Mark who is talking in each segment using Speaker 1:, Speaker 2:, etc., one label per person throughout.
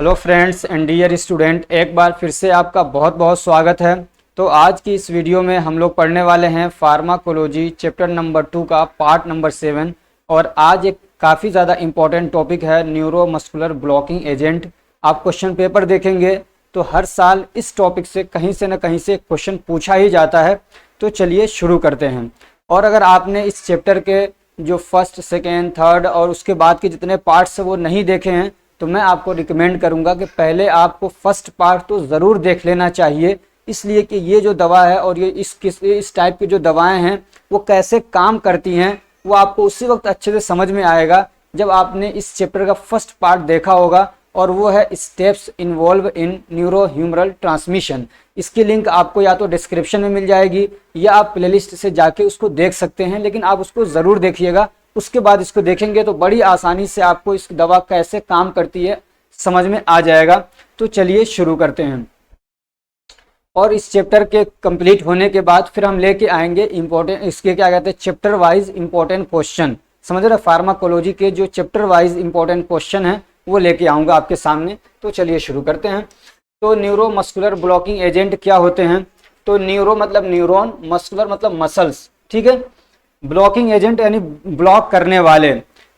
Speaker 1: Hello friends and dear student, एक बार फिर से आपका बहुत बहुत स्वागत है। तो आज की इस वीडियो में हम लोग पढ़ने वाले हैं फार्माकोलॉजी चैप्टर नंबर 2 का पार्ट नंबर 7। और आज एक काफ़ी ज़्यादा इम्पॉर्टेंट टॉपिक है न्यूरोमस्कुलर ब्लॉकिंग एजेंट। आप क्वेश्चन पेपर देखेंगे तो हर साल इस टॉपिक से न कहीं से क्वेश्चन पूछा ही जाता है। तो चलिए शुरू करते हैं। और अगर आपने इस चैप्टर के जो फर्स्ट, सेकेंड, थर्ड और उसके बाद के जितने पार्ट्स हैं वो नहीं देखे हैं तो मैं आपको रिकमेंड करूंगा कि पहले आपको फर्स्ट पार्ट तो ज़रूर देख लेना चाहिए। इसलिए कि ये जो दवा है और ये इस टाइप की जो दवाएं हैं वो कैसे काम करती हैं वो आपको उसी वक्त अच्छे से समझ में आएगा जब आपने इस चैप्टर का फर्स्ट पार्ट देखा होगा, और वो है steps involve in neurohumoral transmission. इसकी लिंक आपको या तो डिस्क्रिप्शन में मिल जाएगी या आप प्लेलिस्ट से जाके उसको देख सकते हैं, लेकिन आप उसको ज़रूर देखिएगा। उसके बाद इसको देखेंगे तो बड़ी आसानी से आपको इस दवा कैसे काम करती है समझ में आ जाएगा। तो चलिए शुरू करते हैं। और इस चैप्टर के कंप्लीट होने के बाद फिर हम लेके आएंगे इंपॉर्टेंट, इसके क्या कहते हैं, चैप्टर वाइज इंपॉर्टेंट क्वेश्चन। समझ रहे, फार्माकोलॉजी के जो चैप्टर वाइज इंपॉर्टेंट क्वेश्चन है वो लेके आऊँगा आपके सामने। तो चलिए शुरू करते हैं। तो न्यूरोमस्कुलर ब्लॉकिंग एजेंट क्या होते हैं? तो न्यूरो मतलब न्यूरॉन, मस्कुलर मतलब मसल्स, ठीक है। ब्लॉकिंग एजेंट यानी ब्लॉक करने वाले।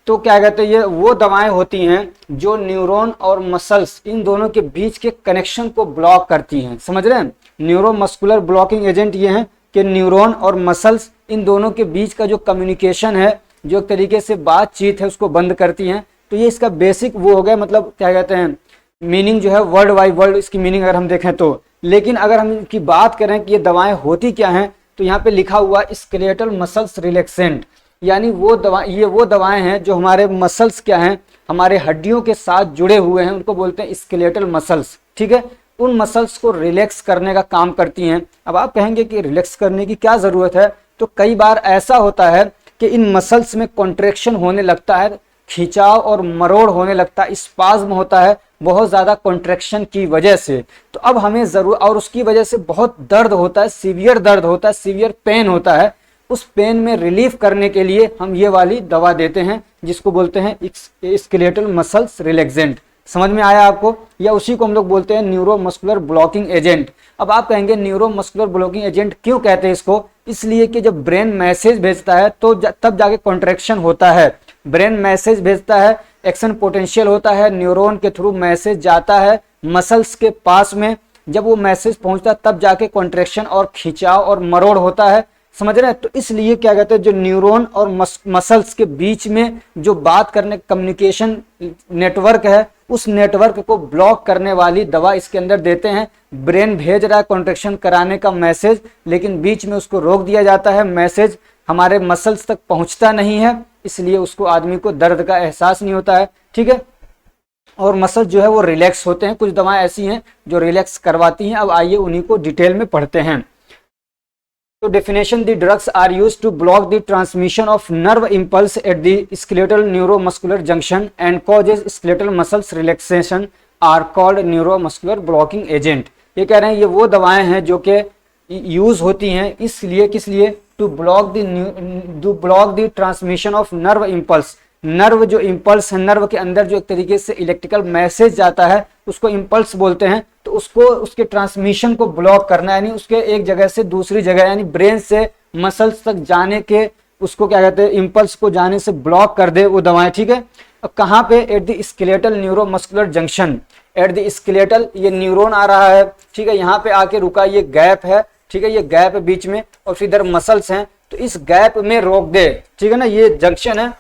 Speaker 1: तो क्या कहते हैं, ये वो दवाएं होती हैं जो न्यूरॉन और मसल्स इन दोनों के बीच के कनेक्शन को ब्लॉक करती हैं। समझ रहे हैं, न्यूरोमस्कुलर ब्लॉकिंग एजेंट ये हैं कि न्यूरॉन और मसल्स इन दोनों के बीच का जो कम्युनिकेशन है, जो एक तरीके से बातचीत है, उसको बंद करती हैं। तो ये इसका बेसिक वो हो गया, मतलब क्या कहते हैं, मीनिंग जो है वर्ड बाई वर्ड इसकी मीनिंग अगर हम देखें तो। लेकिन अगर हम इनकी बात करें कि ये दवाएं होती क्या हैं, तो यहाँ पे लिखा हुआ स्केलेटल मसल्स रिलैक्सेंट, यानी ये वो दवाएं हैं जो हमारे मसल्स क्या हैं, हमारे हड्डियों के साथ जुड़े हुए हैं, उनको बोलते हैं स्केलेटल मसल्स, ठीक है। उन मसल्स को रिलैक्स करने का काम करती हैं। अब आप कहेंगे कि रिलैक्स करने की क्या ज़रूरत है? तो कई बार ऐसा होता है कि इन मसल्स में कॉन्ट्रैक्शन होने लगता है, खिंचाव और मरोड़ होने लगता है, स्पाज्म होता है बहुत ज़्यादा कॉन्ट्रैक्शन की वजह से। तो अब हमें ज़रूर, और उसकी वजह से बहुत दर्द होता है, सीवियर दर्द होता है, सीवियर पेन होता है। उस पेन में रिलीफ करने के लिए हम ये वाली दवा देते हैं जिसको बोलते हैं स्केलेटल मसल्स रिलैक्सेंट। समझ में आया आपको? या उसी को हम लोग बोलते हैं न्यूरोमस्कुलर ब्लॉकिंग एजेंट। अब आप कहेंगे न्यूरोमस्कुलर ब्लॉकिंग एजेंट क्यों कहते हैं इसको? इसलिए कि जब ब्रेन मैसेज भेजता है तो तब जाके कॉन्ट्रैक्शन होता है। ब्रेन मैसेज भेजता है, एक्शन पोटेंशियल होता है, न्यूरॉन के थ्रू मैसेज जाता है मसल्स के पास में। जब वो मैसेज पहुंचता है तब जाके कॉन्ट्रैक्शन और खिंचाव और मरोड़ होता है। समझ रहे हैं? तो इसलिए क्या कहते हैं, जो न्यूरॉन और मसल्स के बीच में जो बात करने कम्युनिकेशन नेटवर्क है, उस नेटवर्क को ब्लॉक करने वाली दवा इसके अंदर देते हैं। ब्रेन भेज रहा है कॉन्ट्रैक्शन कराने का मैसेज, लेकिन बीच में उसको रोक दिया जाता है, मैसेज हमारे मसल्स तक पहुंचता नहीं है, इसलिए उसको आदमी को दर्द का एहसास नहीं होता है, ठीक है। और मसल जो है वो रिलैक्स होते हैं। कुछ दवाएं ऐसी हैं जो रिलैक्स करवाती हैं। अब आइए उन्हीं को डिटेल में पढ़ते हैं। तो definition, the drugs are used to block the transmission of nerve impulse at the skeletal neuromuscular junction and causes skeletal muscles relaxation are called neuromuscular blocking agent. ये कह रहे हैं ये वो दवाएं हैं जो कि यूज होती हैं इसलिए, किस लिए? To block the transmission of nerve impulse. Nerve जो इम्पल्स है, नर्व के अंदर जो एक तरीके से इलेक्ट्रिकल मैसेज जाता है उसको इम्पल्स बोलते हैं। तो उसको, उसके ट्रांसमिशन को ब्लॉक करना, यानी उसके एक जगह से दूसरी जगह, यानी ब्रेन से मसल्स तक जाने के, उसको क्या कहते हैं, इम्पल्स को जाने से ब्लॉक कर दे वो दवाएं, ठीक है। अब कहाँ पे? Eight the skeletal neuromuscular junction. Eight the skeletal, ये न्यूरॉन आ रहा है, ठीक है, यहाँ पे आके रुका, ये गैप है, ठीक है, ये गैप है बीच में, और फिर इधर मसल्स हैं, तो इस गैप में रोक दे, ठीक है ना, ये जंक्शन है,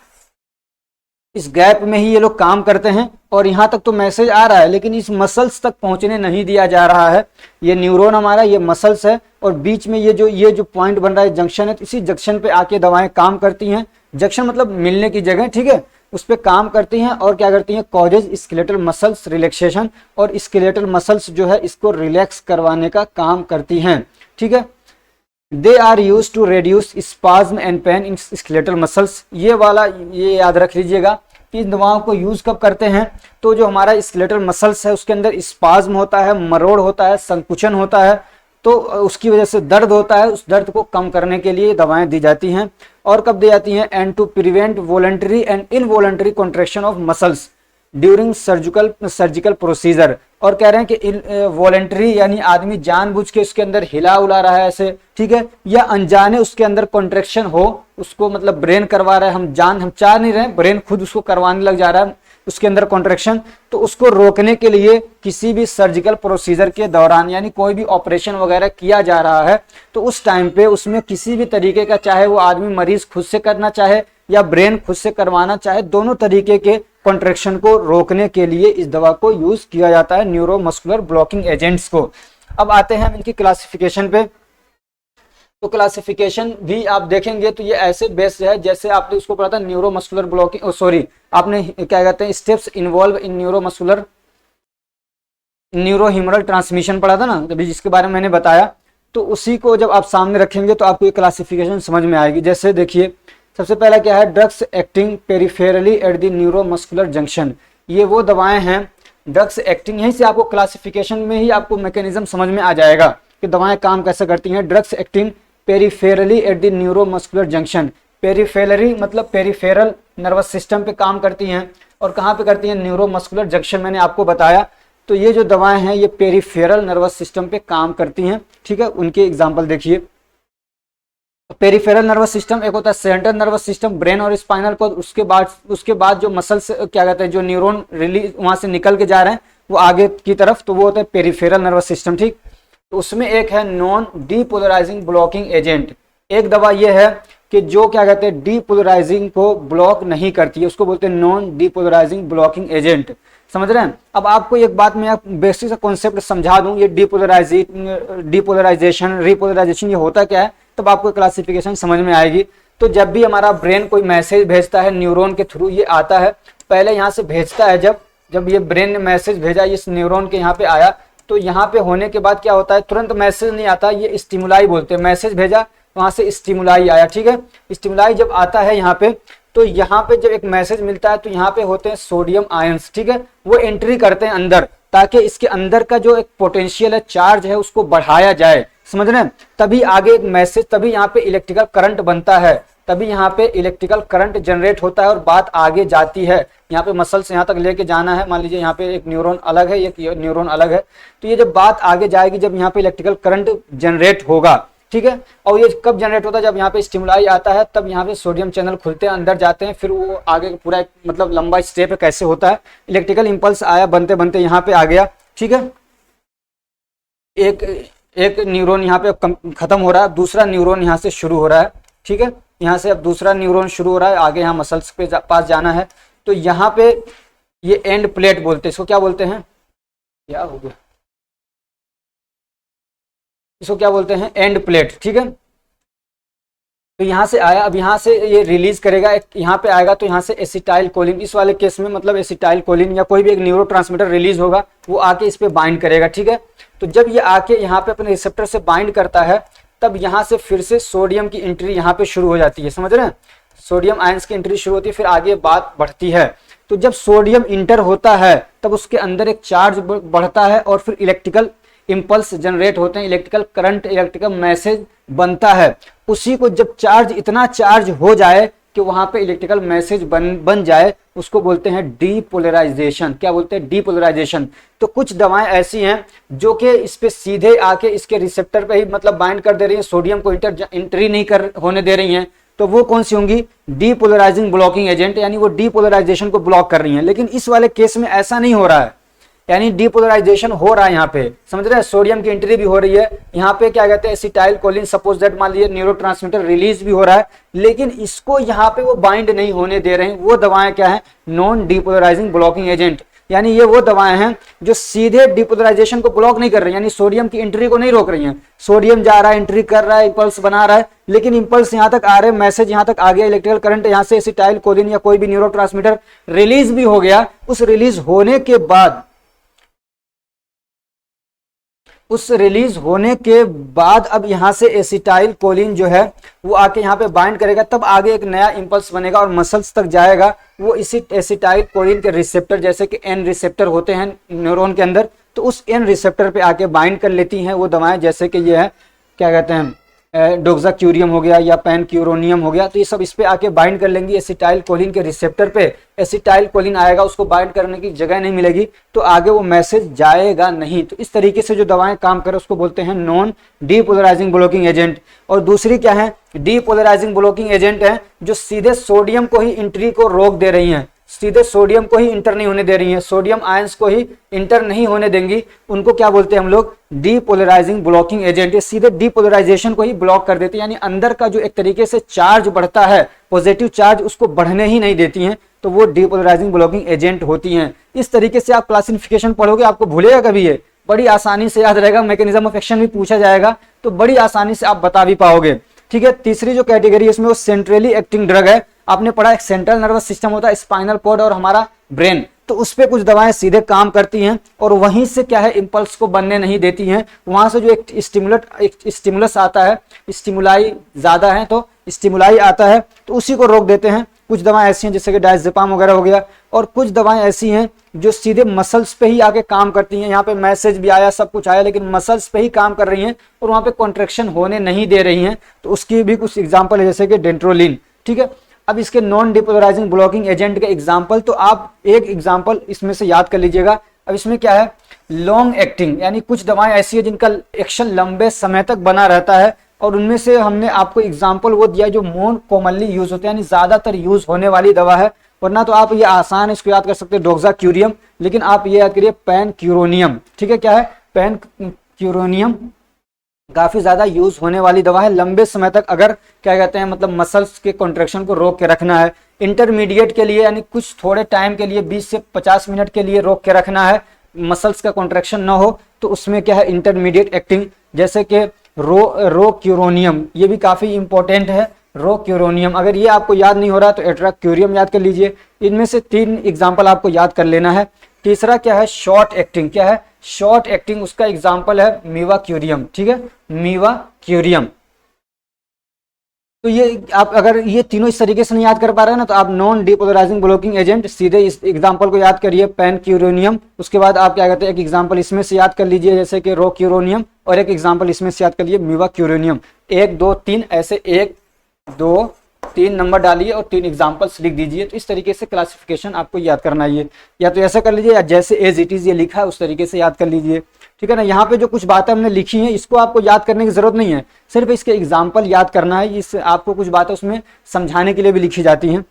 Speaker 1: इस गैप में ही ये लोग काम करते हैं। और यहाँ तक तो मैसेज आ रहा है लेकिन इस मसल्स तक पहुंचने नहीं दिया जा रहा है। ये न्यूरॉन हमारा, ये मसल्स है, और बीच में ये जो पॉइंट बन रहा है जंक्शन है, तो इसी जंक्शन पे आके दवाएं काम करती हैं। जंक्शन मतलब मिलने की जगह, ठीक है, उस पर काम करती हैं और क्या करती हैं, कॉजेज स्केलेटल मसल्स रिलैक्सेशन, और स्केलेटल मसल्स जो है इसको रिलैक्स करवाने का काम करती हैं, ठीक है। They are use to reduce spasm and pain in skeletal muscles. ये वाला ये याद रख लीजिएगा कि इन दवाओं को यूज कब करते हैं, तो जो हमारा स्केलेटल मसल्स है उसके अंदर स्पाज्म होता है, मरोड़ होता है, संकुचन होता है, तो उसकी वजह से दर्द होता है, उस दर्द को कम करने के लिए दवाएं दी जाती हैं। और कब दी जाती हैं? And to prevent voluntary and involuntary contraction of muscles. During surgical procedure. और कह रहे हैं कि वॉलेंटरी यानी आदमी जानबूझ के उसके अंदर हिला उला रहा है ऐसे, ठीक है, या अनजाने उसके अंदर कॉन्ट्रेक्शन हो, उसको मतलब ब्रेन करवा रहा है, हम चाह नहीं रहे, ब्रेन खुद उसको करवाने लग जा रहा है उसके अंदर कॉन्ट्रेक्शन, तो उसको रोकने के लिए किसी भी सर्जिकल प्रोसीजर के दौरान यानी कोई भी ऑपरेशन वगैरह किया जा रहा है तो उस टाइम पे उसमें किसी भी तरीके का, चाहे वो आदमी मरीज खुद से करना चाहे या ब्रेन खुद से करवाना चाहे, दोनों तरीके के कॉन्ट्रेक्शन को रोकने के लिए इस दवा को यूज किया जाता है, न्यूरोमस्कुलर ब्लॉकिंग एजेंट्स को। अब आते हैं इनकी क्लासिफिकेशन पे। तो क्लासिफिकेशन भी आप देखेंगे तो ये ऐसे बेस्ड है जैसे आपने उसको पढ़ा था न्यूरोमस्कुलर ब्लॉकिंग, सॉरी आपने क्या कहते हैं स्टेप्स इन्वॉल्व इन न्यूरोहिमरल ट्रांसमिशन पढ़ा था ना, अभी जिसके बारे में मैंने बताया, तो उसी को जब आप सामने रखेंगे तो आपको ये क्लासिफिकेशन समझ में आएगी। जैसे देखिए सबसे पहला क्या है, drugs acting peripherally at the neuromuscular junction. ये वो दवाएं हैं ड्रग्स एक्टिंग, यहीं से आपको क्लासिफिकेशन में ही आपको मैकेनिज्म समझ में आ जाएगा कि दवाएं काम कैसे करती हैं। Drugs acting peripherally at the neuromuscular junction, peripherally मतलब पेरिफेरल नर्वस सिस्टम पे काम करती हैं, और कहाँ पे करती हैं, न्यूरोमस्कुलर जंक्शन मैंने आपको बताया। तो ये जो दवाएं हैं ये पेरिफेरल नर्वस सिस्टम पे काम करती हैं, ठीक है। उनके एग्जाम्पल देखिए, पेरिफेरल नर्वस सिस्टम एक होता है सेंट्रल नर्वस सिस्टम, ब्रेन और स्पाइनल को, उसके बाद जो मसल्स क्या कहते हैं, जो न्यूरॉन रिलीज वहां से निकल के जा रहे हैं वो आगे की तरफ, तो वो होता है पेरिफेरल नर्वस सिस्टम, ठीक। तो उसमें एक है नॉन डीपोलराइजिंग ब्लॉकिंग एजेंट, एक दवा ये है कि जो क्या कहते हैं डीपोलराइजिंग को ब्लॉक नहीं करती है, उसको बोलते हैं नॉन डीपोलराइजिंग ब्लॉकिंग एजेंट, समझ रहे हैं। अब आपको एक बात मैं बेसिक सा कॉन्सेप्ट समझा दूं, ये डीपोलराइजेशन रीपोलराइजेशन ये होता क्या है, तब आपको क्लासिफिकेशन समझ में आएगी। तो जब भी हमारा ब्रेन कोई मैसेज भेजता है न्यूरॉन के थ्रू, ये आता है पहले यहाँ से भेजता है, जब ये ब्रेन ने मैसेज भेजा इस न्यूरॉन के यहाँ पे आया, तो यहाँ पे होने के बाद क्या होता है, तुरंत मैसेज नहीं आता, ये स्टिमुलाई बोलते हैं, मैसेज भेजा वहां से स्टिमुलाई आया, ठीक है। स्टिमुलाई जब आता है यहाँ पे, तो यहाँ पे जब एक मैसेज मिलता है तो यहाँ पे होते हैं सोडियम आयंस, ठीक है, वो एंट्री करते हैं अंदर, ताकि इसके अंदर का जो एक पोटेंशियल है, चार्ज है, उसको बढ़ाया जाए, समझ रहे हैं। तभी आगे एक मैसेज, तभी यहाँ पे इलेक्ट्रिकल करंट बनता है, तभी यहाँ पे इलेक्ट्रिकल करंट जनरेट होता है और बात आगे जाती है। यहाँ पे मसल से यहाँ तक लेके जाना है, मान लीजिए यहाँ पे एक न्यूरॉन अलग है, एक न्यूरॉन अलग है, तो ये जब बात आगे जाएगी, जब यहाँ पे इलेक्ट्रिकल करंट जनरेट होगा, ठीक है। और ये कब जनरेट होता है, जब यहाँ पे स्टिमुलाई आता है, तब यहाँ पे सोडियम चैनल खुलते हैं, अंदर जाते हैं, फिर वो आगे पूरा एक मतलब लंबा स्टेप है कैसे होता है, इलेक्ट्रिकल इंपल्स आया, बनते बनते यहाँ पे आ गया, ठीक है। एक न्यूरॉन यहाँ पे खत्म हो रहा है, दूसरा न्यूरॉन यहाँ से शुरू हो रहा है, ठीक है। यहाँ से अब दूसरा न्यूरॉन शुरू हो रहा है, आगे यहाँ मसल्स पे पास जाना है, तो यहाँ पे ये एंड प्लेट बोलते हैं, इसको क्या बोलते हैं, क्या हो गया, इसको क्या बोलते हैं, एंड प्लेट, ठीक है। तो यहाँ से आया, अब यहाँ से ये रिलीज करेगा, यहाँ पे आएगा, तो यहाँ से एसिटाइल कोलिन, इस वाले केस में मतलब एसिटाइल कोलिन या कोई भी एक न्यूरोट्रांसमीटर रिलीज होगा, वो आके इस पे बाइंड करेगा, ठीक है। तो जब ये आके यहाँ पे अपने रिसेप्टर से बाइंड करता है, तब यहाँ से फिर से सोडियम की एंट्री यहाँ पे शुरू हो जाती है, समझ रहे हैं, सोडियम आयंस की एंट्री शुरू होती है, फिर आगे बात बढ़ती है। तो जब सोडियम इंटर होता है, तब उसके अंदर एक चार्ज बढ़ता है और फिर इलेक्ट्रिकल इंपल्स जनरेट होते हैं, इलेक्ट्रिकल करंट, इलेक्ट्रिकल मैसेज बनता है। उसी को जब चार्ज, इतना चार्ज हो जाए कि वहां पे इलेक्ट्रिकल मैसेज बन जाए, उसको बोलते हैं डीपोलराइजेशन। क्या बोलते हैं, डीपोलराइजेशन। तो कुछ दवाएं ऐसी हैं जो कि इस पे सीधे आके इसके रिसेप्टर पे ही मतलब बाइंड कर दे रही है, सोडियम को एंट्री नहीं कर होने दे रही हैं, तो वो कौन सी होंगी, डीपोलराइजिंग ब्लॉकिंग एजेंट, यानी वो डीपोलराइजेशन को ब्लॉक कर रही हैं। लेकिन इस वाले केस में ऐसा नहीं हो रहा है, यानी डीपोलराइजेशन हो रहा है, यहाँ पे समझ रहे हैं, सोडियम की एंट्री भी हो रही है, यहाँ पे क्या कहते हैं एसिटाइल कोलिन, सपोज दैट मान लीजिए न्यूरोट्रांसमीटर रिलीज भी हो रहा है, लेकिन इसको यहाँ पे वो बाइंड नहीं होने दे रहे हैं। वो दवाएं क्या है, नॉन डीपोलराइजिंग ब्लॉकिंग एजेंट, यानी ये वो दवाएं हैं जो सीधे डीपोलराइजेशन को ब्लॉक नहीं कर रही, यानी सोडियम की एंट्री को नहीं रोक रही हैं। सोडियम जा रहा है, एंट्री कर रहा है, इंपल्स बना रहा है, लेकिन इंपल्स यहाँ तक आ रहे, मैसेज यहाँ तक आ गया, इलेक्ट्रिकल करंट यहाँ से एसिटाइल कोलिन या कोई भी न्यूरोट्रांसमीटर रिलीज भी हो गया। उस रिलीज होने के बाद, अब यहां से एसिटाइल कोलिन जो है वो आके यहाँ पे बाइंड करेगा, तब आगे एक नया इंपल्स बनेगा और मसल्स तक जाएगा। वो इसी एसिटाइल कोलिन के रिसेप्टर, जैसे कि एन रिसेप्टर होते हैं न्यूरॉन के अंदर, तो उस एन रिसेप्टर पे आके बाइंड कर लेती हैं वो दवाएं, जैसे कि ये है क्या कहते हैं डोक्साक्यूरियम हो गया या पैनक्यूरोनियम हो गया, तो ये सब इस पे आके बाइंड कर लेंगी एसिटाइल कोलिन के रिसेप्टर पे। एसिटाइल कोलिन आएगा, उसको बाइंड करने की जगह नहीं मिलेगी, तो आगे वो मैसेज जाएगा नहीं। तो इस तरीके से जो दवाएं काम करें उसको बोलते हैं नॉन डीपोलराइजिंग ब्लॉकिंग एजेंट। और दूसरी क्या है, डीपोलराइजिंग ब्लॉकिंग एजेंट है जो सीधे सोडियम को ही एंट्री को रोक दे रही हैं, सीधे सोडियम को ही इंटर नहीं होने दे रही हैं, सोडियम आयंस को ही इंटर नहीं होने देंगी, उनको क्या बोलते हैं हम लोग, डीपोलराइजिंग ब्लॉकिंग एजेंट। ये सीधे डीपोलराइजेशन को ही ब्लॉक कर देती है, यानी अंदर का जो एक तरीके से चार्ज बढ़ता है, पॉजिटिव चार्ज, उसको बढ़ने ही नहीं देती हैं, तो वो डीपोलराइजिंग ब्लॉकिंग एजेंट होती हैं। इस तरीके से आप क्लासिफिकेशन पढ़ोगे, आपको भूलेगा कभी, ये बड़ी आसानी से याद रहेगा। मैकेनिज्म ऑफ एक्शन भी पूछा जाएगा तो बड़ी आसानी से आप बता भी पाओगे। ठीक है, तीसरी जो कैटेगरी है इसमें वो सेंट्रली एक्टिंग ड्रग है। आपने पढ़ा एक सेंट्रल नर्वस सिस्टम होता है, स्पाइनल कॉर्ड और हमारा ब्रेन, तो उस पे कुछ दवाएं सीधे काम करती हैं और वहीं से क्या है, इंपल्स को बनने नहीं देती हैं। वहां से जो एक स्टिमुलस आता है, स्टिमुलाई ज्यादा है तो स्टिमुलाई आता है, तो उसी को रोक देते हैं। कुछ दवाएं ऐसी हैं जैसे कि डायजेपाम वगैरह हो गया, और कुछ दवाएं ऐसी हैं जो सीधे मसल्स पे ही आके काम करती हैं। यहाँ पे मैसेज भी आया, सब कुछ आया, लेकिन मसल्स पे ही काम कर रही हैं और वहां पे कॉन्ट्रेक्शन होने नहीं दे रही हैं, तो उसकी भी कुछ एग्जाम्पल है जैसे कि डेंट्रोलिन। ठीक है, अब इसके नॉन डिपोलराइजिंग ब्लॉकिंग एजेंट के एग्जाम्पल, तो आप एक एग्जाम्पल इसमें से याद कर लीजिएगा। अब इसमें क्या है, लॉन्ग एक्टिंग, यानी कुछ दवाएं ऐसी है जिनका एक्शन लंबे समय तक बना रहता है, और उनमें से हमने आपको एग्जाम्पल वो दिया जो मोर कॉमनली यूज होते हैं, यानी ज्यादातर यूज होने वाली दवा है। वरना तो आप ये आसान इसको याद कर सकते हैं डोक्साक्यूरियम, लेकिन आप ये याद करिए पैनक्यूरोनियम। ठीक है, क्या है, पैनक्यूरोनियम काफी ज्यादा यूज होने वाली दवा है, लंबे समय तक अगर क्या कहते हैं, मतलब मसल्स के कॉन्ट्रेक्शन को रोक के रखना है। इंटरमीडिएट के लिए, यानी कुछ थोड़े टाइम के लिए, 20 से 50 मिनट के लिए रोक के रखना है, मसल्स का कॉन्ट्रेक्शन ना हो, तो उसमें क्या है, इंटरमीडिएट एक्टिंग, जैसे कि रोक्यूरोनियम, ये भी काफी इंपॉर्टेंट है। रोक्यूरोनियम, अगर ये आपको याद नहीं हो रहा तो एट्राक्यूरियम याद कर लीजिए। इनमें से 3 एग्जाम्पल आपको याद कर लेना है। तीसरा क्या है, शॉर्ट एक्टिंग। क्या है, शॉर्ट एक्टिंग, उसका एग्जाम्पल है मीवाक्यूरियम। ठीक है, मीवाक्यूरियम। तो ये आप अगर ये तीनों इस तरीके से नहीं याद कर पा रहे हैं ना, तो आप नॉन डिपोलराइजिंग ब्लॉकिंग एजेंट सीधे इस एग्जांपल को याद करिए, पैनक्यूरोनियम। उसके बाद आप क्या कहते हैं, एक एग्जांपल इसमें से याद कर लीजिए जैसे कि रोक्यूरोनियम, और एक एग्जांपल इसमें से याद कर लीजिए मीवाक्यूरोनियम। 1 2 3 ऐसे 1 2 3 नंबर डालिए और 3 एग्जांपल्स लिख दीजिए। तो इस तरीके से क्लासिफिकेशन आपको याद करना है, या तो ऐसा कर लीजिए, या जैसे एज इट इज ये लिखा है उस तरीके से याद कर लीजिए। ठीक है ना, यहाँ पे जो कुछ बातें हमने लिखी हैं इसको आपको याद करने की जरूरत नहीं है, सिर्फ इसके एग्जाम्पल याद करना है। इस आपको कुछ बातें उसमें समझाने के लिए भी लिखी जाती हैं।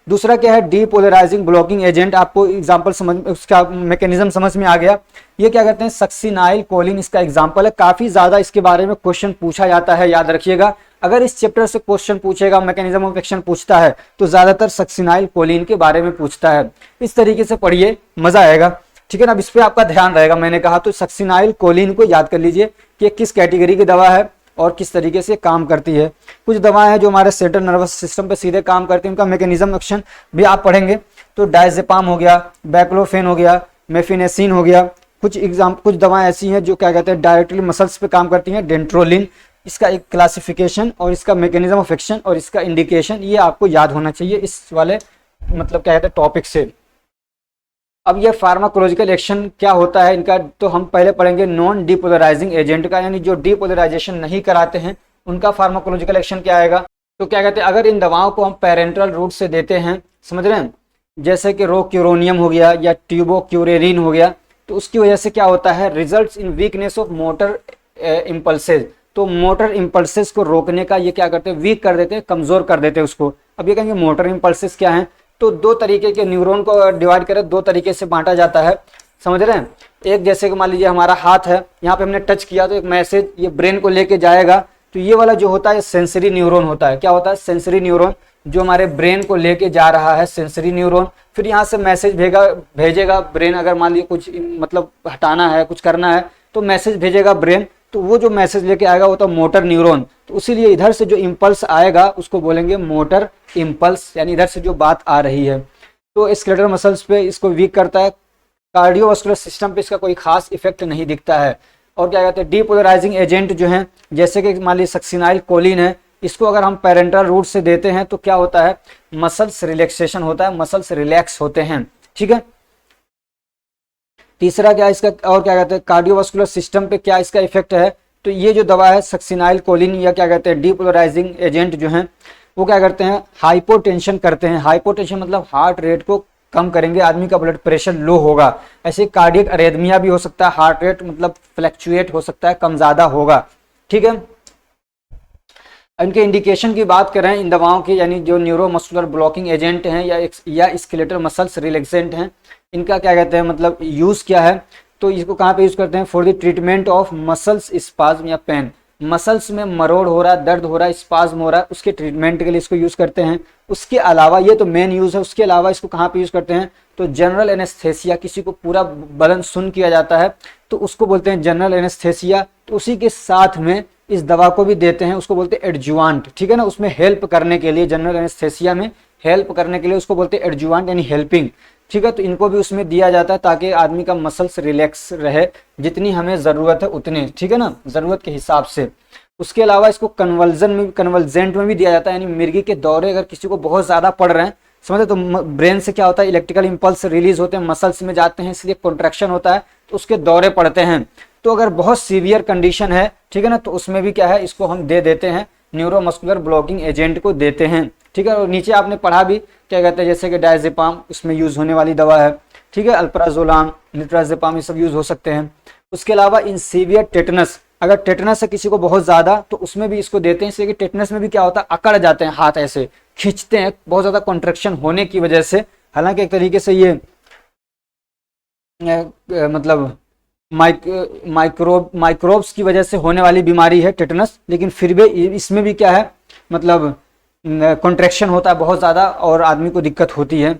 Speaker 1: दूसरा क्या है, डीपोलराइजिंग ब्लॉकिंग एजेंट। आपको एग्जाम्पल समझ, उसका मैकेनिज्म समझ में आ गया। ये क्या कहते हैं, सक्सिनाइल कोलिन इसका एग्जाम्पल है। काफी ज्यादा इसके बारे में क्वेश्चन पूछा जाता है, याद रखिएगा। अगर इस चैप्टर से क्वेश्चन पूछेगा, मैकेनिज्म ऑफ एक्शन पूछता है, तो ज्यादातर सक्सिनाइल कोलिन के बारे में पूछता है। इस तरीके से पढ़िए, मजा आएगा। ठीक है ना, अब इस पे आपका ध्यान रहेगा। मैंने कहा तो सक्सिनाइल कोलिन को याद कर लीजिए कि किस कैटेगरी की दवा है और किस तरीके से काम करती है। कुछ दवाएं हैं जो हमारे सेंट्रल नर्वस सिस्टम पे सीधे काम करती हैं, उनका मैकेनिज्म एक्शन भी आप पढ़ेंगे। तो डायजेपाम हो गया, बैक्लोफेन हो गया, मेफिनेसिन हो गया। कुछ दवाएं ऐसी हैं जो क्या कहते हैं, डायरेक्टली मसल्स पे काम करती हैं, डेंट्रोलिन। इसका एक क्लासिफिकेशन और इसका मैकेनिज्म ऑफ एक्शन और इसका इंडिकेशन, ये आपको याद होना चाहिए इस वाले मतलब क्या कहते हैं टॉपिक से। अब ये फार्माकोलॉजिकल एक्शन क्या होता है इनका, तो हम पहले पढ़ेंगे नॉन डिपोलराइजिंग एजेंट का, यानी जो डिपोलराइजेशन नहीं कराते हैं उनका फार्माकोलॉजिकल एक्शन क्या आएगा। तो क्या कहते हैं, अगर इन दवाओं को हम पेरेंट्रल रूट से देते हैं, समझ रहे हैं, जैसे कि रोक्यूरोनियम हो गया या ट्यूबोक्यूरेरिन हो गया, तो उसकी वजह से क्या होता है, results in weakness of motor impulses. तो मोटर इम्पल्सेस को रोकने का ये क्या करते हैं, वीक कर देते हैं, कमजोर कर देते हैं उसको। अब ये कहेंगे मोटर इम्पल्सेस क्या है, तो 2 तरीके के न्यूरॉन को डिवाइड करें, 2 तरीके से बांटा जाता है, समझ रहे हैं। एक जैसे कि मान लीजिए हमारा हाथ है, यहाँ पे हमने टच किया तो एक मैसेज ये ब्रेन को लेके जाएगा, तो ये वाला जो होता है सेंसरी न्यूरॉन होता है। क्या होता है, सेंसरी न्यूरॉन, जो हमारे ब्रेन को लेके जा रहा है, सेंसरी न्यूरॉन। फिर यहाँ से मैसेज भेजेगा ब्रेन, अगर मान लीजिए कुछ मतलब हटाना है, कुछ करना है, तो मैसेज भेजेगा ब्रेन, तो वो जो मैसेज लेके आएगा वो तो मोटर न्यूरॉन। तो इसीलिए इधर से जो इम्पल्स आएगा उसको बोलेंगे मोटर इम्पल्स, यानी इधर से जो बात आ रही है। तो स्केलेटल मसल्स पे इसको वीक करता है, कार्डियोवास्कुलर सिस्टम पे इसका कोई खास इफेक्ट नहीं दिखता है। और क्या कहते हैं, डीपोलराइजिंग एजेंट जो है, जैसे कि मान लीजिए सक्सिनाइल कोलिन है, इसको अगर हम पेरेंटल रूट से देते हैं तो क्या होता है, मसल्स रिलैक्सेशन होता है, मसल्स रिलैक्स होते हैं। ठीक है, तीसरा क्या इसका, और क्या कहते हैं, कार्डियोवास्कुलर सिस्टम पे क्या इसका इफेक्ट है, तो ये जो दवा है सक्सिनाइल कोलिन या क्या कहते हैं डीपोलराइजिंग एजेंट जो हैं वो क्या करते हैं, हाइपोटेंशन करते हैं। हाइपोटेंशन मतलब हार्ट रेट को कम करेंगे, आदमी का ब्लड प्रेशर लो होगा। ऐसे कार्डियक अरेथमिया भी हो सकता है, हार्ट रेट मतलब फ्लैक्चुएट हो सकता है, कम ज्यादा होगा। ठीक है, इनके इंडिकेशन की बात करें इन दवाओं की, यानी जो न्यूरोमस्कुलर ब्लॉकिंग एजेंट हैं या स्केलेटल मसल्स रिलैक्सेंट हैं, इनका क्या कहते हैं मतलब यूज क्या है, तो इसको कहाँ पे यूज करते हैं, for the treatment of muscles spasm या पेन। मसल्स में मरोड़ हो रहा है, दर्द हो रहा है, स्पाज्म हो रहा है, उसके ट्रीटमेंट के लिए इसको यूज करते हैं। उसके अलावा ये तो मेन यूज है, उसके अलावा इसको कहाँ पे यूज करते हैं, तो जनरल एनेस्थेसिया, किसी को पूरा बदन सुन किया जाता है तो उसको बोलते हैं जनरल एनेस्थेसिया। तो उसी के साथ में इस दवा को भी देते हैं, उसको बोलते हैं एडजुवांट। ठीक है ना, उसमें हेल्प करने के लिए, जनरल एनेस्थेसिया में हेल्प करने के लिए उसको बोलते हैं एडजुवांट यानी हेल्पिंग। ठीक है, तो इनको भी उसमें दिया जाता है ताकि आदमी का मसल्स रिलैक्स रहे, जितनी हमें ज़रूरत है उतने। ठीक है ना, ज़रूरत के हिसाब से। उसके अलावा इसको कन्वल्जेंट में भी दिया जाता है, यानी मिर्गी के दौरे अगर किसी को बहुत ज़्यादा पड़ रहे हैं, समझे, तो ब्रेन से क्या होता है, इलेक्ट्रिकल इंपल्स रिलीज होते हैं, मसल्स में जाते हैं, इसलिए कॉन्ट्रैक्शन होता है, तो उसके दौरे पड़ते हैं। तो अगर बहुत सीवियर कंडीशन है, ठीक है ना, तो उसमें भी क्या है, इसको हम दे देते हैं, न्यूरोमस्कुलर ब्लॉकिंग एजेंट को देते हैं। ठीक है, और नीचे आपने पढ़ा भी क्या कहते हैं, जैसे कि डायजेपाम उसमें यूज होने वाली दवा है। ठीक है, अल्प्राजोलाम, निट्राजेपाम ये सब यूज हो सकते हैं। उसके अलावा इन सीवियर टेटनस, अगर टेटनस है किसी को बहुत ज्यादा, तो उसमें भी इसको देते हैं, इसलिए कि टेटनस में भी क्या होता है, अकड़ जाते हैं हाथ, ऐसे खींचते हैं बहुत ज्यादा कॉन्ट्रेक्शन होने की वजह से। हालांकि एक तरीके से ये मतलब माइक्रोब्स की वजह से होने वाली बीमारी है टेटनस, लेकिन फिर भी इसमें भी क्या है, मतलब कॉन्ट्रैक्शन होता है बहुत ज़्यादा और आदमी को दिक्कत होती है।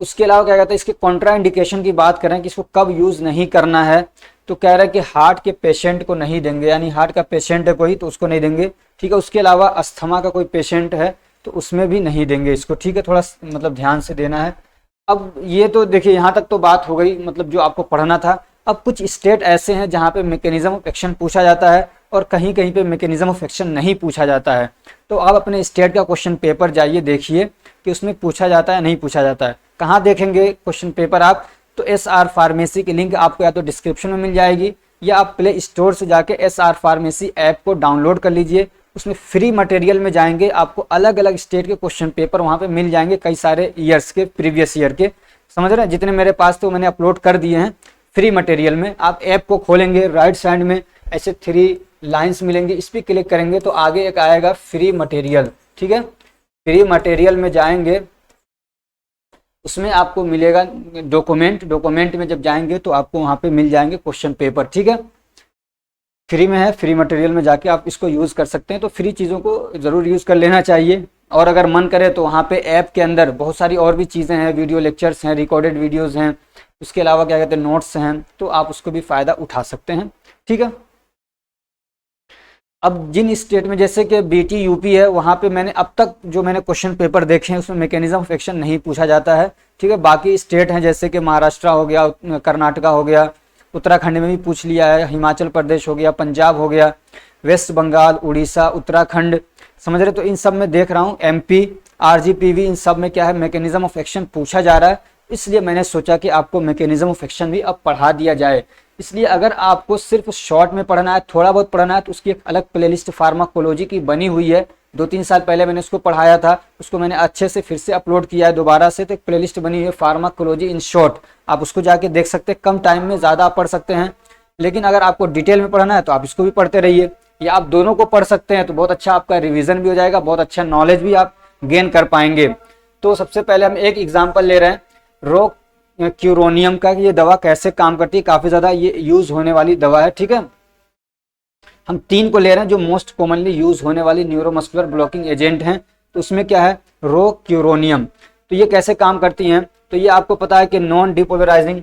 Speaker 1: उसके अलावा क्या कहते हैं, इसके कॉन्ट्रा इंडिकेशन की बात करें कि इसको कब यूज़ नहीं करना है, तो कह रहा है कि हार्ट के पेशेंट को नहीं देंगे, यानी हार्ट का पेशेंट है कोई तो उसको नहीं देंगे। ठीक है, उसके अलावा अस्थमा का कोई पेशेंट है तो उसमें भी नहीं देंगे इसको। ठीक है, थोड़ा मतलब ध्यान से देना है। अब ये तो देखिए यहाँ तक तो बात हो गई, मतलब जो आपको पढ़ना था। अब कुछ स्टेट ऐसे हैं जहाँ पे मैकेनिज्म ऑफ एक्शन पूछा जाता है और कहीं कहीं पे मैकेनिज्म ऑफ एक्शन नहीं पूछा जाता है। तो आप अपने स्टेट का क्वेश्चन पेपर जाइए, देखिए कि उसमें पूछा जाता है नहीं पूछा जाता है। कहाँ देखेंगे क्वेश्चन पेपर आप, तो SR फार्मेसी की लिंक आपको या तो डिस्क्रिप्शन में मिल जाएगी, या आप प्ले स्टोर से जाके SR फार्मेसी ऐप को डाउनलोड कर लीजिए। उसमें फ्री मटेरियल में जाएंगे, आपको अलग अलग स्टेट के क्वेश्चन पेपर वहाँ पे मिल जाएंगे, कई सारे ईयर्स के, प्रीवियस ईयर के। समझ रहे हैं, जितने मेरे पास थे वो मैंने अपलोड कर दिए हैं फ्री मटेरियल में। आप ऐप को खोलेंगे, राइट साइड में ऐसे 3 लाइंस मिलेंगे, इस पर क्लिक करेंगे तो आगे एक आएगा फ्री मटेरियल। ठीक है, फ्री मटेरियल में जाएंगे, उसमें आपको मिलेगा डॉक्यूमेंट में जब जाएंगे तो आपको वहाँ पे मिल जाएंगे क्वेश्चन पेपर। ठीक है, फ्री में है, फ्री मटेरियल में जाके आप इसको यूज़ कर सकते हैं। तो फ्री चीज़ों को ज़रूर यूज़ कर लेना चाहिए। और अगर मन करे तो वहाँ पे ऐप के अंदर बहुत सारी और भी चीज़ें हैं, वीडियो लेक्चर्स हैं, रिकॉर्डेड वीडियोज़ हैं, उसके अलावा क्या कहते हैं नोट्स हैं, तो आप उसको भी फ़ायदा उठा सकते हैं। ठीक है, अब जिन स्टेट में जैसे कि BT UP है, वहाँ पे मैंने अब तक जो मैंने क्वेश्चन पेपर देखे हैं उसमें मैकेनिज्म ऑफ एक्शन नहीं पूछा जाता है। ठीक है, बाकी स्टेट हैं जैसे कि महाराष्ट्र हो गया, कर्नाटका हो गया, उत्तराखंड में भी पूछ लिया है, हिमाचल प्रदेश हो गया, पंजाब हो गया, वेस्ट बंगाल, उड़ीसा, उत्तराखंड, समझ रहे। तो इन सब में देख रहा हूँ MP, RGPV, इन सब में क्या है मैकेनिज्म ऑफ एक्शन पूछा जा रहा है। इसलिए मैंने सोचा कि आपको मैकेनिज्म ऑफ एक्शन भी अब पढ़ा दिया जाए। इसलिए अगर आपको सिर्फ शॉर्ट में पढ़ना है, थोड़ा बहुत पढ़ना है, तो उसकी एक अलग प्लेलिस्ट फार्माकोलॉजी की बनी हुई है। 2-3 साल पहले मैंने उसको पढ़ाया था, उसको मैंने अच्छे से फिर से अपलोड किया है दोबारा से। तो एक प्लेलिस्ट बनी हुई है फार्माकोलॉजी इन शॉर्ट, आप उसको जाके देख सकते हैं। कम टाइम में ज़्यादा आप पढ़ सकते हैं, लेकिन अगर आपको डिटेल में पढ़ना है तो आप इसको भी पढ़ते रहिए, या आप दोनों को पढ़ सकते हैं। तो बहुत अच्छा आपका रिविजन भी हो जाएगा, बहुत अच्छा नॉलेज भी आप गेन कर पाएंगे। तो सबसे पहले हम एक एग्जाम्पल ले रहे हैं रोक्यूरोनियम का, कि ये दवा कैसे काम करती है। काफ़ी ज़्यादा ये यूज़ होने वाली दवा है। ठीक है, हम 3 को ले रहे हैं जो मोस्ट कॉमनली यूज होने वाली न्यूरोमस्कुलर ब्लॉकिंग एजेंट हैं। तो उसमें क्या है, रोक्यूरोनियम। तो ये कैसे काम करती हैं, तो ये आपको पता है कि non depolarising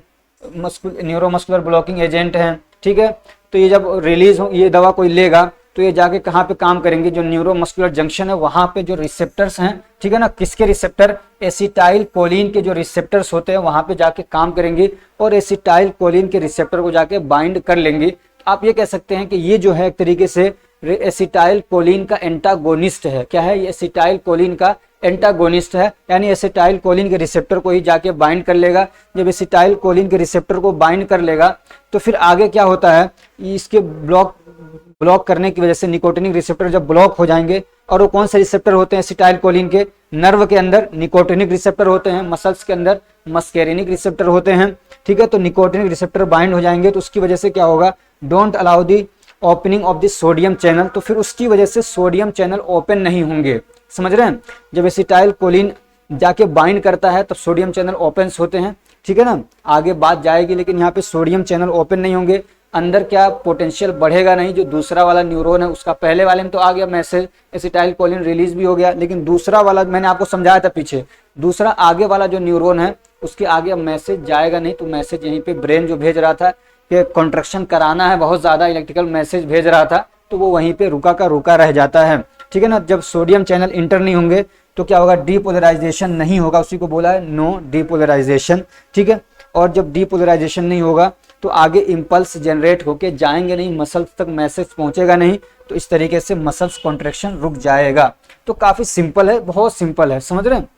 Speaker 1: neuromuscular blocking agent हैं। ठीक है, तो ये जब रिलीज हो, ये दवा कोई लेगा तो ये जाके कहाँ पे काम करेंगे, जो न्यूरोमस्कुलर जंक्शन है वहाँ पे जो रिसेप्टर्स हैं, ठीक है ना, किसके रिसेप्टर, एसिटाइल कोलिन के जो रिसेप्टर्स होते हैं वहाँ पे जाके काम करेंगे और एसिटाइल कोलिन के रिसेप्टर को जाके बाइंड कर लेंगे। आप ये कह सकते हैं कि ये जो है एक तरीके से एसिटाइल कोलिन का एंटागोनिस्ट है। क्या है, ये एसिटाइल कोलिन का एंटागोनिस्ट है, यानी एसिटाइल कोलिन के रिसेप्टर को ही जाके बाइंड कर लेगा। जब एसिटाइल कोलिन के रिसेप्टर को बाइंड कर लेगा तो फिर आगे क्या होता है, इसके ब्लॉक करने की वजह से निकोटिनिक रिसेप्टर जब ब्लॉक हो जाएंगे, और वो कौन से रिसेप्टर होते हैं एसिटाइल कोलिन के, नर्व के अंदर निकोटिनिक रिसेप्टर होते हैं, मसल्स के अंदर मस्केरिनिक रिसेप्टर होते हैं, ठीक है। तो निकोटिनिक रिसेप्टर बाइंड हो जाएंगे तो उसकी वजह से क्या होगा, don't allow the opening of the sodium channel, तो फिर उसकी वजह से सोडियम चैनल ओपन नहीं होंगे, समझ रहे हैं। जब एसिटाइल कोलिन जाके बाइंड करता है तब सोडियम चैनल ओपन होते हैं, ठीक है ना, आगे बात जाएगी, लेकिन यहाँ पे सोडियम चैनल ओपन नहीं होंगे, अंदर क्या पोटेंशियल बढ़ेगा नहीं। जो दूसरा वाला न्यूरॉन है उसका पहले वाले में तो आ गया मैसेज, एसिटाइल कोलिन रिलीज भी हो गया, लेकिन दूसरा वाला मैंने आपको समझाया था पीछे, दूसरा आगे वाला जो न्यूरॉन है उसके आगे अब मैसेज जाएगा नहीं। तो मैसेज यहीं पे ब्रेन जो भेज रहा था कि कॉन्ट्रैक्शन कराना है, बहुत ज्यादा इलेक्ट्रिकल मैसेज भेज रहा था, तो वो वहीं पे रुका का रुका रह जाता है, ठीक है ना। जब सोडियम चैनल इंटर नहीं होंगे तो क्या होगा, डीपोलराइजेशन नहीं होगा, उसी को बोला है नो डीपोलराइजेशन, ठीक है। और जब डीपोलराइजेशन नहीं होगा तो आगे इम्पल्स जनरेट होके जाएंगे नहीं, मसल्स तक मैसेज पहुंचेगा नहीं, तो इस तरीके से मसल्स कॉन्ट्रैक्शन रुक जाएगा। तो काफी सिंपल है, बहुत सिंपल है, समझ रहे हैं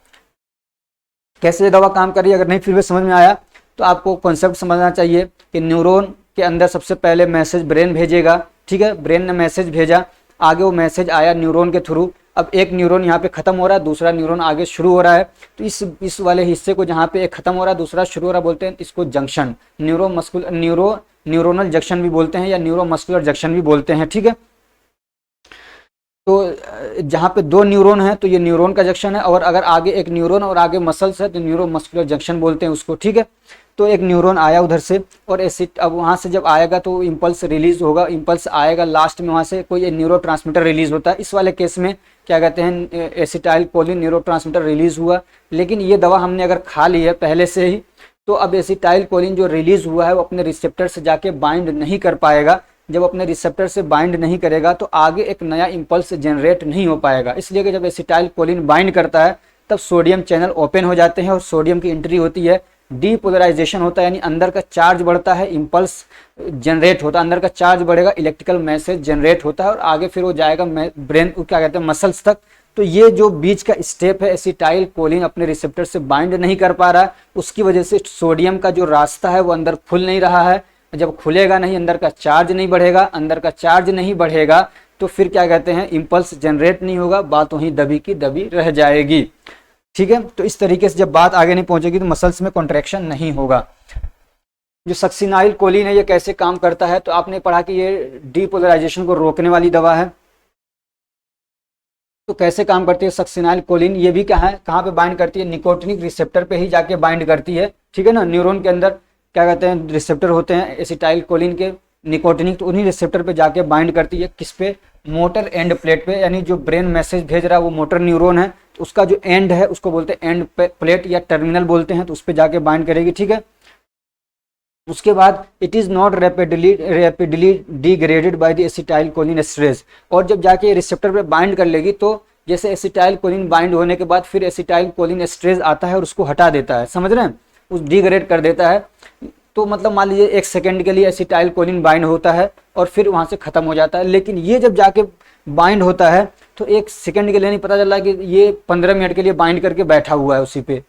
Speaker 1: कैसे ये दवा काम कर रही है। अगर नहीं फिर भी समझ में आया तो आपको कॉन्सेप्ट समझना चाहिए कि न्यूरॉन के अंदर सबसे पहले मैसेज ब्रेन भेजेगा, ठीक है, ब्रेन ने मैसेज भेजा, आगे वो मैसेज आया न्यूरॉन के थ्रू, अब एक न्यूरॉन यहाँ पे खत्म हो रहा है, दूसरा न्यूरॉन आगे शुरू हो रहा है, तो इस वाले हिस्से को जहाँ पे एक खत्म हो रहा है दूसरा शुरू हो रहा है बोलते हैं इसको जंक्शन, न्यूरोनल जंक्शन भी बोलते हैं या न्यूरोमस्कुलर जंक्शन भी बोलते हैं, ठीक है। तो जहाँ पे दो न्यूरॉन है तो ये न्यूरॉन का जंक्शन है, और अगर आगे एक न्यूरॉन और आगे मसल्स है तो न्यूरोमस्कुलर जंक्शन बोलते हैं उसको, ठीक है। तो एक न्यूरॉन आया उधर से और अब वहाँ से जब आएगा तो इम्पल्स रिलीज होगा, इम्पल्स आएगा, लास्ट में वहाँ से कोई न्यूरोट्रांसमीटर रिलीज होता है। इस वाले केस में क्या कहते हैं, एसिटाइल कोलिन न्यूरोट्रांसमीटर रिलीज हुआ, लेकिन ये दवा हमने अगर खा ली है पहले से ही तो अब एसिटाइल कोलिन जो रिलीज हुआ है वो अपने रिसेप्टर से जाके बाइंड नहीं कर पाएगा। जब अपने रिसेप्टर से बाइंड नहीं करेगा तो आगे एक नया इम्पल्स जनरेट नहीं हो पाएगा, इसलिए कि जब एसिटाइल कोलिन बाइंड करता है तब सोडियम चैनल ओपन हो जाते हैं और सोडियम की एंट्री होती है, डीपोलराइजेशन होता है, यानी अंदर का चार्ज बढ़ता है, इम्पल्स जनरेट होता है, अंदर का चार्ज बढ़ेगा, इलेक्ट्रिकल मैसेज जनरेट होता है और आगे फिर वो जाएगा ब्रेन को क्या कहते हैं मसल्स तक। तो ये जो बीच का स्टेप है, एसिटाइल कोलिन अपने रिसेप्टर से बाइंड नहीं कर पा रहा है, उसकी वजह से सोडियम का जो रास्ता है वो अंदर खुल नहीं रहा है। जब खुलेगा नहीं, अंदर का चार्ज नहीं बढ़ेगा, अंदर का चार्ज नहीं बढ़ेगा तो फिर क्या कहते हैं इम्पल्स जनरेट नहीं होगा, बात वहीं दबी की दबी रह जाएगी, ठीक है। तो इस तरीके से जब बात आगे नहीं पहुंचेगी तो मसल्स में कॉन्ट्रैक्शन नहीं होगा। जो सक्सिनाइल कोलिन है ये कैसे काम करता है, तो आपने पढ़ा कि ये डीपोलराइजेशन को रोकने वाली दवा है। तो कैसे काम करती है सक्सिनाइल कोलिन, ये भी कहाँ पे बाइंड करती है, निकोटिनिक रिसेप्टर पे ही जाके बाइंड करती है, ठीक है ना। न्यूरॉन के अंदर क्या कहते हैं रिसेप्टर होते हैं एसिटाइल कोलिन के निकोटिनिक, तो उन्हीं रिसेप्टर पे जाके बाइंड करती है, किस पे, मोटर एंड प्लेट पे, यानी जो ब्रेन मैसेज भेज रहा है वो मोटर न्यूरॉन है, तो उसका जो एंड है उसको बोलते हैं एंड प्लेट या टर्मिनल बोलते हैं, तो उस पर जाके बाइंड करेगी, ठीक है। उसके बाद it is not rapidly degraded by the acetyl choline esterase, और जब जाके रिसेप्टर पे बाइंड कर लेगी तो जैसे एसिटाइल कोलिन बाइंड होने के बाद फिर एसिटाइल कोलिन एस्ट्रेज आता है और उसको हटा देता है, समझ रहे हैं, उस डिग्रेड कर देता है। तो मतलब मान लीजिए 1 सेकंड के लिए एसिटाइल कोलिन बाइंड होता है और फिर वहाँ से खत्म हो जाता है, लेकिन ये जब जाके बाइंड होता है तो 1 सेकंड के लिए नहीं, पता चल रहा है कि ये 15 मिनट के लिए बाइंड करके बैठा हुआ है उसी पे।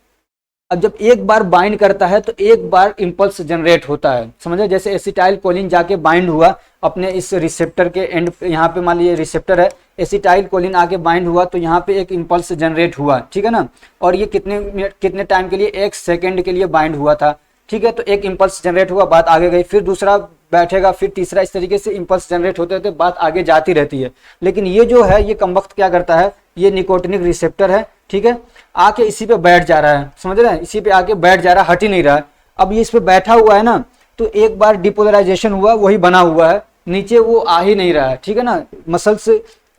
Speaker 1: अब जब एक बार बाइंड करता है तो एक बार इम्पल्स जनरेट होता है, समझे, जैसे एसिटाइल कोलिन जाके बाइंड हुआ अपने इस रिसेप्टर के एंड, यहाँ पे मान लीजिए रिसेप्टर है, एसिटाइल कोलिन आके बाइंड हुआ तो यहाँ पे एक इम्पल्स जनरेट हुआ, ठीक है ना। और ये कितने टाइम के लिए, 1 सेकंड के लिए बाइंड हुआ था, ठीक है। तो एक इम्पल्स जनरेट हुआ, बात आगे गई, फिर दूसरा बैठेगा, फिर तीसरा, इस तरीके से इम्पल्स जनरेट होते रहते, बात आगे जाती रहती है। लेकिन ये जो है ये कम वक्त क्या करता है, ये निकोटिनिक रिसेप्टर है, ठीक है, आके इसी पे बैठ जा रहा है, समझ रहे हैं, इसी पे आके बैठ जा रहा है, हट ही नहीं रहा है। अब ये इस पे बैठा हुआ है ना, तो एक बार डिपोलराइजेशन हुआ वही बना हुआ है, नीचे वो आ ही नहीं रहा है, ठीक है ना। मसल्स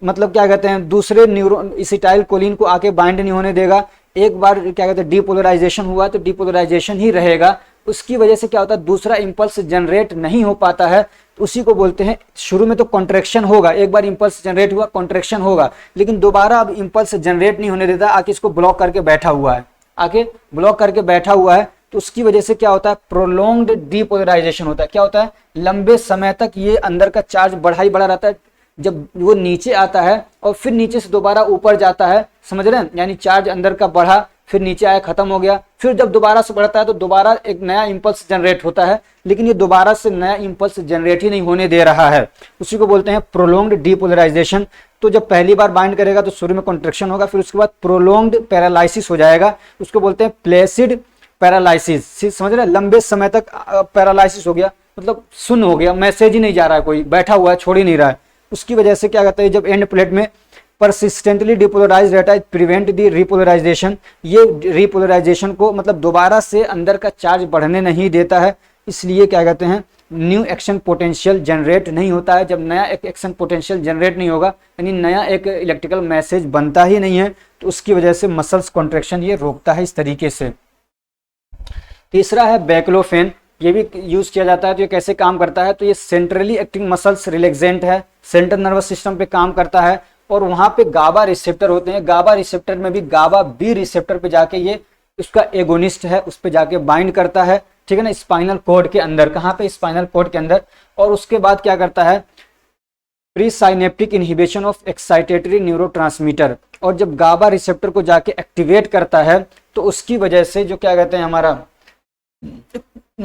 Speaker 1: मतलब क्या कहते हैं दूसरे न्यूरॉन एसिटाइल कोलिन को आके बाइंड नहीं होने देगा, एक बार क्या कहते हैं डिपोलराइजेशन हुआ तो डिपोलराइजेशन ही रहेगा, उसकी वजह से क्या होता है दूसरा इम्पल्स जनरेट नहीं हो पाता है, तो उसी को बोलते हैं, शुरू में तो कॉन्ट्रैक्शन होगा, एक बार इम्पल्स जनरेट हुआ कॉन्ट्रैक्शन होगा, लेकिन दोबारा अब इम्पल्स जनरेट नहीं होने देता, आके इसको ब्लॉक करके बैठा हुआ है, आके ब्लॉक करके बैठा हुआ है। तो उसकी वजह से क्या होता है, प्रोलॉन्ग्ड डीपोलराइजेशन होता है, क्या होता है, लंबे समय तक ये अंदर का चार्ज बढ़ा ही बढ़ा रहता है, जब वो नीचे आता है और फिर नीचे से दोबारा ऊपर जाता है, समझ रहे हैं, यानी चार्ज अंदर का बढ़ा, फिर नीचे आया, खत्म हो गया, फिर जब दोबारा से बढ़ता है तो दोबारा एक नया इंपल्स जनरेट होता है, लेकिन ये दोबारा से नया इंपल्स जनरेट ही नहीं होने दे रहा है। उसी को बोलते हैं प्रोलोंग्ड डीपोलराइजेशन। तो जब पहली बार बाइंड करेगा तो शुरू में कॉन्ट्रैक्शन होगा, फिर उसके बाद प्रोलोंग्ड पैरालाइसिस हो जाएगा, उसको बोलते हैं प्लेसिड पैरालाइसिस। समझ रहे हैं, लंबे समय तक पैरालाइसिस हो गया, मतलब शून्य हो गया, मैसेज ही नहीं जा रहा है, कोई बैठा हुआ है, छोड़ ही नहीं रहा है। उसकी वजह से क्या कहते हैं, जब एंड प्लेट में परसिस्टेंटली डिपोलराइज रहता है, प्रिवेंट दी रिपोलराइजेशन, ये रिपोलराइजेशन को मतलब दोबारा से अंदर का चार्ज बढ़ने नहीं देता है, इसलिए क्या कहते हैं न्यू एक्शन पोटेंशियल जनरेट नहीं होता है। जब नया एक एक्शन पोटेंशियल जनरेट नहीं होगा, यानी नया एक इलेक्ट्रिकल मैसेज बनता ही नहीं है, तो उसकी वजह से मसल्स कॉन्ट्रैक्शन ये रोकता है इस तरीके से। तीसरा है बैक्लोफेन, ये भी यूज किया जाता है। तो ये कैसे काम करता है, तो ये सेंट्रली एक्टिंग मसल्स रिलैक्सेंट है, सेंट्रल नर्वस सिस्टम पे काम करता है, और वहां पे गाबा रिसेप्टर होते हैं। गाबा रिसेप्टर में भी गाबा बी रिसेप्टर पे जाके ये उसका एगोनिस्ट है, उस पे जाके बाइंड करता है, ठीक है ना, स्पाइनल कॉर्ड के अंदर। कहाँ पे, स्पाइनल कॉर्ड के अंदर। और उसके बाद क्या करता है, pre synaptic inhibition of excitatory neurotransmitter, और जब गाबा रिसेप्टर को जाके एक्टिवेट करता है तो उसकी वजह से जो क्या कहते हैं हमारा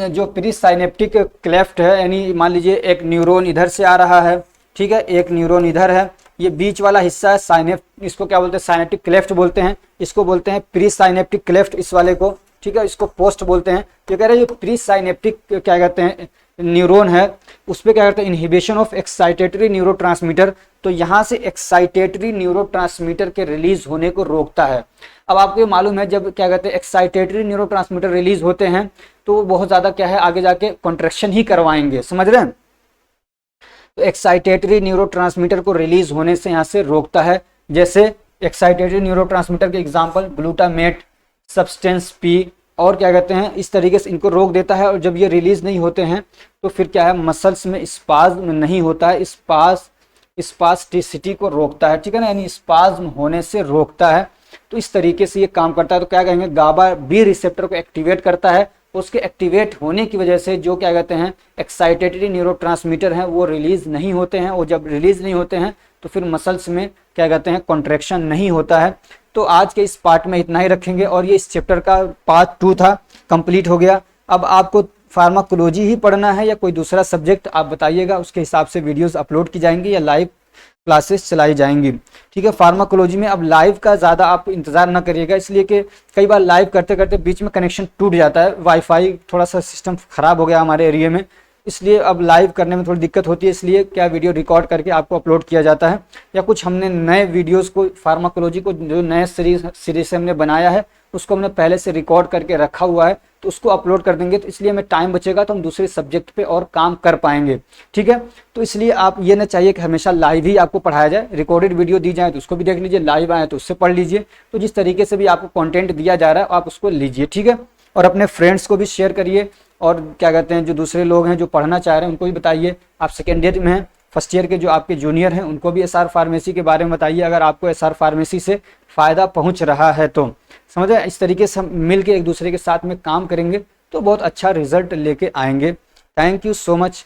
Speaker 1: जो प्री साइनेप्टिक क्लेफ्ट है, यानी मान लीजिए एक न्यूरॉन इधर से आ रहा है, ठीक है, एक न्यूरॉन इधर है, ये बीच वाला हिस्सा है साइनेप, इसको क्या बोलते हैं साइनेप्टिक क्लेफ्ट बोलते हैं, इसको बोलते हैं प्री साइनेप्टिक क्लेफ्ट इस वाले को, ठीक है, इसको पोस्ट बोलते हैं। ये कह रहे हैं जो प्री साइनेप्टिक क्या कहते हैं न्यूरॉन है, उस पर क्या करते हैं इनहिबिशन ऑफ एक्साइटेटरी न्यूरोट्रांसमीटर, तो यहाँ से एक्साइटेटरी न्यूरोट्रांसमीटर के रिलीज होने को रोकता है। अब आपको ये मालूम है जब क्या कहते हैं एक्साइटेटरी न्यूरोट्रांसमीटर रिलीज होते हैं तो वो बहुत ज़्यादा क्या है आगे जाके कॉन्ट्रैक्शन ही करवाएंगे, समझ रहे हैं। तो एक्साइटेटरी न्यूरोट्रांसमीटर को रिलीज होने से यहाँ से रोकता है। जैसे एक्साइटेटरी न्यूरोट्रांसमीटर के एग्जाम्पल ग्लूटामेट, सब्सटेंस पी, और क्या कहते हैं इस तरीके से इनको रोक देता है। और जब ये रिलीज नहीं होते हैं तो फिर क्या है मसल्स में स्पाज्म नहीं होता है, स्पास्टिसिटी को रोकता है, ठीक है ना, यानी स्पाज्म होने से रोकता है। तो इस तरीके से ये काम करता है। तो क्या कहेंगे गाबा बी रिसेप्टर को एक्टिवेट करता है, उसके एक्टिवेट होने की वजह से जो क्या कहते हैं एक्साइटेटरी न्यूरोट्रांसमीटर हैं वो रिलीज नहीं होते हैं, और जब रिलीज नहीं होते हैं तो फिर मसल्स में क्या कहते हैं कॉन्ट्रैक्शन नहीं होता है। तो आज के इस पार्ट में इतना ही रखेंगे, और ये इस चैप्टर का पार्ट 2 था, कंप्लीट हो गया। अब आपको फार्माकोलॉजी ही पढ़ना है या कोई दूसरा सब्जेक्ट आप बताइएगा, उसके हिसाब से वीडियोस अपलोड की जाएंगी या लाइव क्लासेस चलाई जाएंगी, ठीक है। फार्माकोलॉजी में अब लाइव का ज़्यादा आप इंतज़ार ना करिएगा, इसलिए कि कई बार लाइव करते करते बीच में कनेक्शन टूट जाता है, वाईफाई थोड़ा सा सिस्टम ख़राब हो गया हमारे एरिया में, इसलिए अब लाइव करने में थोड़ी दिक्कत होती है, इसलिए क्या वीडियो रिकॉर्ड करके आपको अपलोड किया जाता है। या कुछ हमने नए वीडियोस को फार्माकोलॉजी को जो नए सीरीज से हमने बनाया है उसको हमने पहले से रिकॉर्ड करके रखा हुआ है, तो उसको अपलोड कर देंगे, तो इसलिए हमें टाइम बचेगा तो हम दूसरे सब्जेक्ट पे और काम कर पाएंगे, ठीक है। तो इसलिए आप ये ना चाहिए कि हमेशा लाइव ही आपको पढ़ाया जाए, रिकॉर्डेड वीडियो दी जाए तो उसको भी देख लीजिए, लाइव आए तो उससे पढ़ लीजिए। तो जिस तरीके से भी आपको कंटेंट दिया जा रहा है आप उसको लीजिए, ठीक है। और अपने फ्रेंड्स को भी शेयर करिए, और क्या कहते हैं जो दूसरे लोग हैं जो पढ़ना चाह रहे हैं उनको भी बताइए। आप सेकेंड ईयर में हैं, फर्स्ट ईयर के जो आपके जूनियर हैं उनको भी एसआर फार्मेसी के बारे में बताइए, अगर आपको एसआर फार्मेसी से फ़ायदा पहुंच रहा है तो। समझ रहे, इस तरीके से हम मिल के एक दूसरे के साथ में काम करेंगे तो बहुत अच्छा रिजल्ट लेके आएंगे। Thank you so much.